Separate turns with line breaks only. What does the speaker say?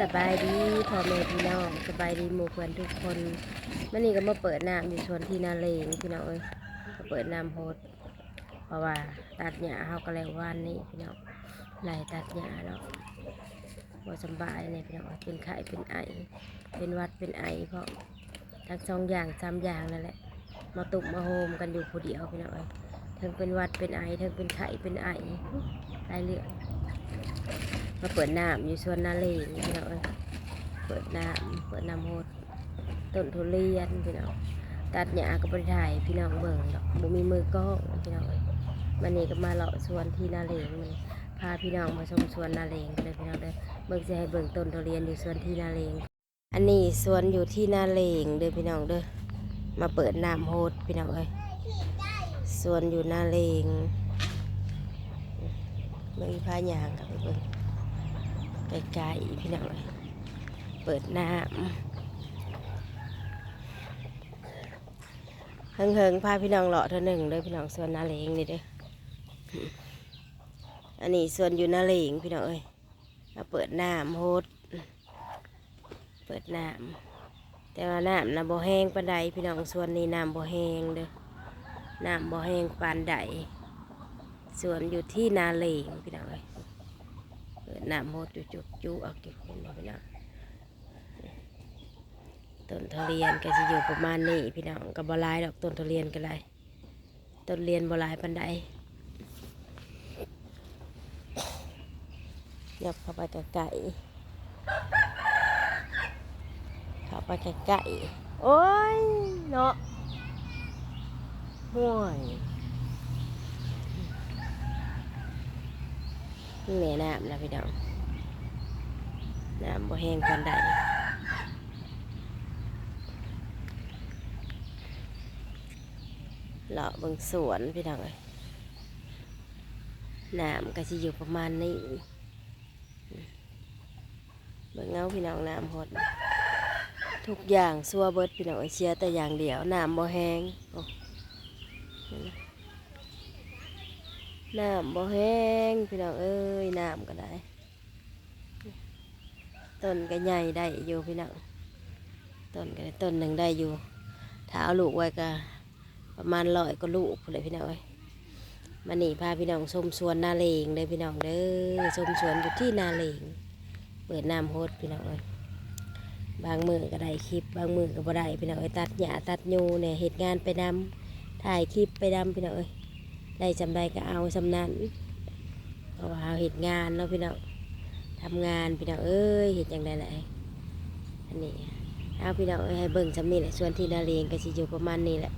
สบายดีพ่อแม่พี่น้องสบายดีหมู่เพื่อนทุกคนมื่อนี้ก็มาเปิดน้ำอยู่ชวนที่นาเลงพี่น้องเอ้ยก็เปิดน้ำโพดเพราะว่าตัดหญ้าเขาก็แล้ววันนี้พี่น้องไล่ตัดหญ้าเนาะบ่สบายเนี่ยพี่น้องเป็นไข้เป็นไอเป็นวัดเป็นไอเพราะทั้งสองอย่างสามอย่างนั่นแหละมาตุกมาโฮมกันอยู่ผู้เดียวพี่น้องเอ้ยทั้งเป็นวัดเป็นไอทั้งเป็นไข้เป็นไอหลายเรื่องมาเปิดน้ำอยู่ชวนนาเลงพี่น้องเอ้ยเปิดน้ำโหดต้นทุเรียนพี่น้องตัดหญ้าก็บริถ่ายพี่น้องเบิ่งดอกบ่มีมือกล้องพี่น้องเอ้ยวันนี้ก็มาเลาะสวนที่นาเลงมันพาพี่น้องมาชมสวนนาเลงกันเลยพี่น้องเด้อเบิ่งจะให้เบิ่งต้นทุเรียนอยู่สวนที่นาเลงอันนี้สวนอยู่ที่นาเลงเด้อพี่น้องเด้อมาเปิดน้ำโหดพี่น้องเอ้ยสวนอยู่นาเลงเบิ่งพาหญ้ากับไปเบิ่งไกลๆพี่น้องเอ้ยเปิดน้ำเฮิงพาพี่น้องเลาะเท่านึงเลยพี่น้องสวนนาเลงนี่เด้ออันนี้สวนอยู่นาเลงพี่น้องเอ้ยมาเปิดน้ำโหดเปิดน้ำแต่ว่าน้ำบ่แห้งปานใดพี่น้องสวนนี้น้ำบ่แห้งเด้อน้ำบ่แห้งปานใดสวนอยู่ที่นาเลงพี่น้องเอ้ยเปิดน้ำโหดจุเอาเก็บเห็นบ่พี่น้องต้นทุเรียนก็จะอยู่ประมาณนี้พี่น้องก็บ่หลายดอกต้นทุเรียนก็ได้ต้นทุเรียนบ่หลายปานใดยับเข้าไปไกลๆเข้าไปไกลๆโอ้ยเนาะห่วยนี่แม่น้ำนะพี่น้องน้ำบ่แห้งปานใดเลาะเบิ่งสวนพี่น้องเอ้ยน้ำก็จะอยู่ประมาณนี้เบิ่งเงาพี่น้องน้ำหดทุกอย่างซัวเบิดพี่น้องเอ้ยเชียแต่อย่างเดียวน้ำบ่แห้งน้ำบ่แห้งพี่น้องเอ้ยน้ำก็ได้ต้นก็ใหญ่ได้อยู่พี่น้องต้นก็ได้ต้นหนึ่งได้อยู่ถ้าเอาลูกไว้ก็ประมาณ100 กว่าลูกเลยพี่น้องเอ้ยมานี่พาพี่น้องชมสวนนาเลงเลยพี่น้องเด้อชมสวนอยู่ที่นาเลงเปิดน้ำโฮดพี่น้องเอ้ยบางมือก็ได้คลิปบางมือก็บ่ได้พี่น้องเอ้ยตัดหญ้าตัดยูเนี่ยเหตุงานไปนำถ่ายคลิปไปนำพี่น้องเอ้ยได้จำได้ก็เอาจำนั้นเพราะว่าเอาเหตุงานเนาะพี่น้องทำงานพี่น้องเอ้ยเหตุอย่างใดแหละอันนี้เอาพี่น้องเอ้ยให้เบิ่งจำนี่แหละส่วนที่นาเลงก็สิอยู่ประมาณนี้แหละ